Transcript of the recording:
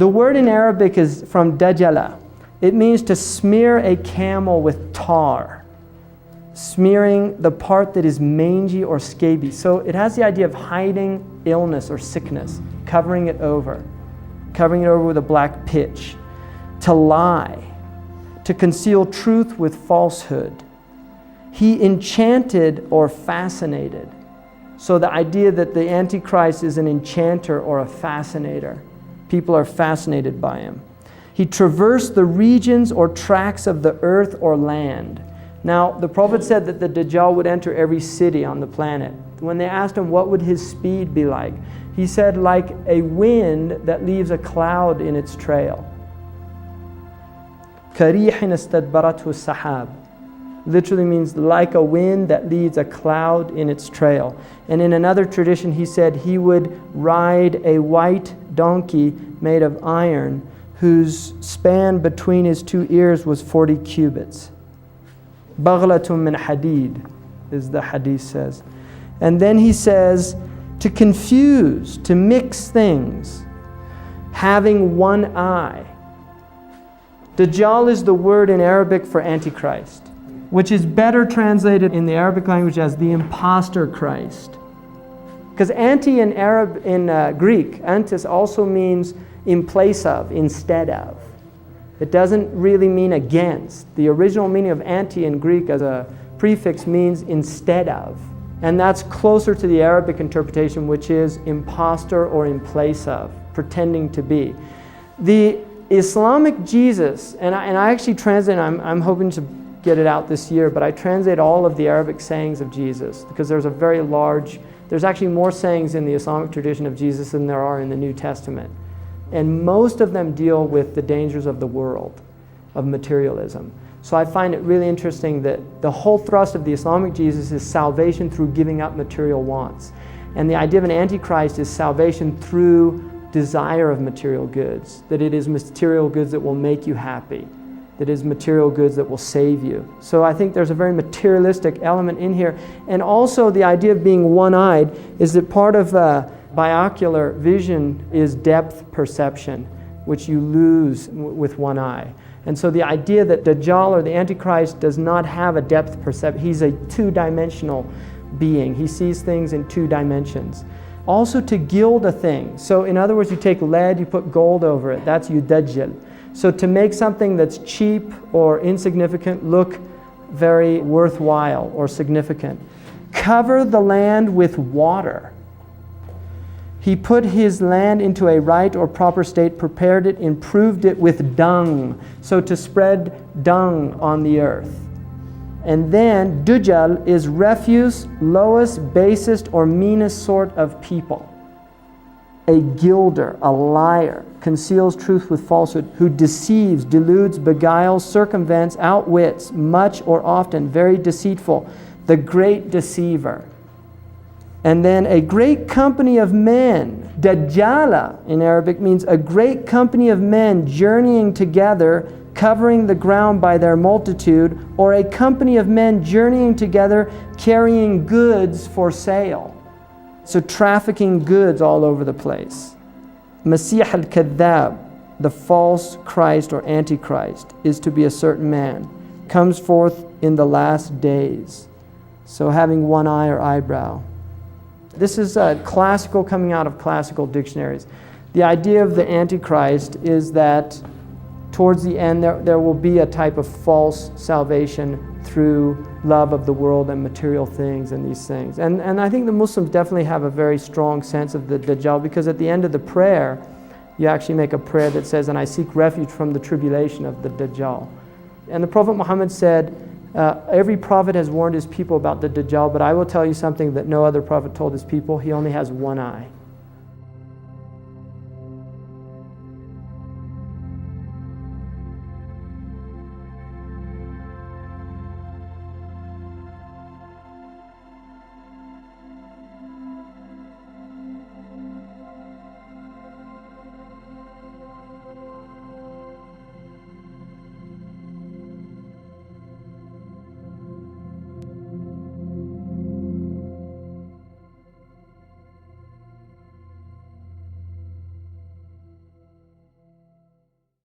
The word in Arabic is from Dajjala. It means to smear a camel with tar, smearing the part that is mangy or scabious. So it has the idea of hiding illness or sickness, covering it over with a black pitch. To lie, to conceal truth with falsehood. He enchanted or fascinated. So the idea that the Antichrist is an enchanter or a fascinator. People are fascinated by him. He traversed the regions or tracts of the earth or land. Now, the Prophet said that the Dajjal would enter every city on the planet. When they asked him what would his speed be like, he said like a wind that leaves a cloud in its trail. كَرِيحٍ اسْتَدْبَرَتْهُ السَّحَابِ literally means like a wind that leads a cloud in its trail. And in another tradition, he said he would ride a white donkey made of iron whose span between his two ears was 40 cubits. بَغْلَةٌ مِّنْ حَدِيد, as the hadith says. And then he says, to confuse, to mix things, having one eye. Dajjal is the word in Arabic for Antichrist, which is better translated in the Arabic language as the imposter Christ. Because anti in Greek, antis also means in place of, instead of. It doesn't really mean against. The original meaning of anti in Greek as a prefix means instead of. And that's closer to the Arabic interpretation, which is imposter or in place of, pretending to be. The Islamic Jesus, and I actually translate, I'm hoping to get it out this year, but I translate all of the Arabic sayings of Jesus because there's actually more sayings in the Islamic tradition of Jesus than there are in the New Testament. And most of them deal with the dangers of the world, of materialism. So I find it really interesting that the whole thrust of the Islamic Jesus is salvation through giving up material wants. And the idea of an Antichrist is salvation through desire of material goods, that it is material goods that will make you happy, that is material goods that will save you. So I think there's a very materialistic element in here. And also the idea of being one-eyed is that part of binocular vision is depth perception, which you lose with one eye. And so the idea that Dajjal or the Antichrist does not have a depth perception, he's a two-dimensional being. He sees things in two dimensions. Also to gild a thing. So in other words, you take lead, you put gold over it. That's Dajjal. So to make something that's cheap or insignificant look very worthwhile or significant. Cover the land with water. He put his land into a right or proper state, prepared it, improved it with dung. So to spread dung on the earth. And then Dajjal is refuse, lowest, basest, or meanest sort of people. A gilder, a liar, conceals truth with falsehood, who deceives, deludes, beguiles, circumvents, outwits, much or often, very deceitful, the great deceiver. And then a great company of men. Dajjala in Arabic means a great company of men journeying together, covering the ground by their multitude, or a company of men journeying together, carrying goods for sale. So trafficking goods all over the place. Masih al-Kadhab, the false Christ or Antichrist, is to be a certain man, comes forth in the last days. So having one eye or eyebrow. This is classical, coming out of classical dictionaries. The idea of the Antichrist is that towards the end there will be a type of false salvation through love of the world and material things and these things. And I think the Muslims definitely have a very strong sense of the Dajjal, because at the end of the prayer, you actually make a prayer that says, and I seek refuge from the tribulation of the Dajjal. And the Prophet Muhammad said, every prophet has warned his people about the Dajjal, but I will tell you something that no other prophet told his people. He only has one eye.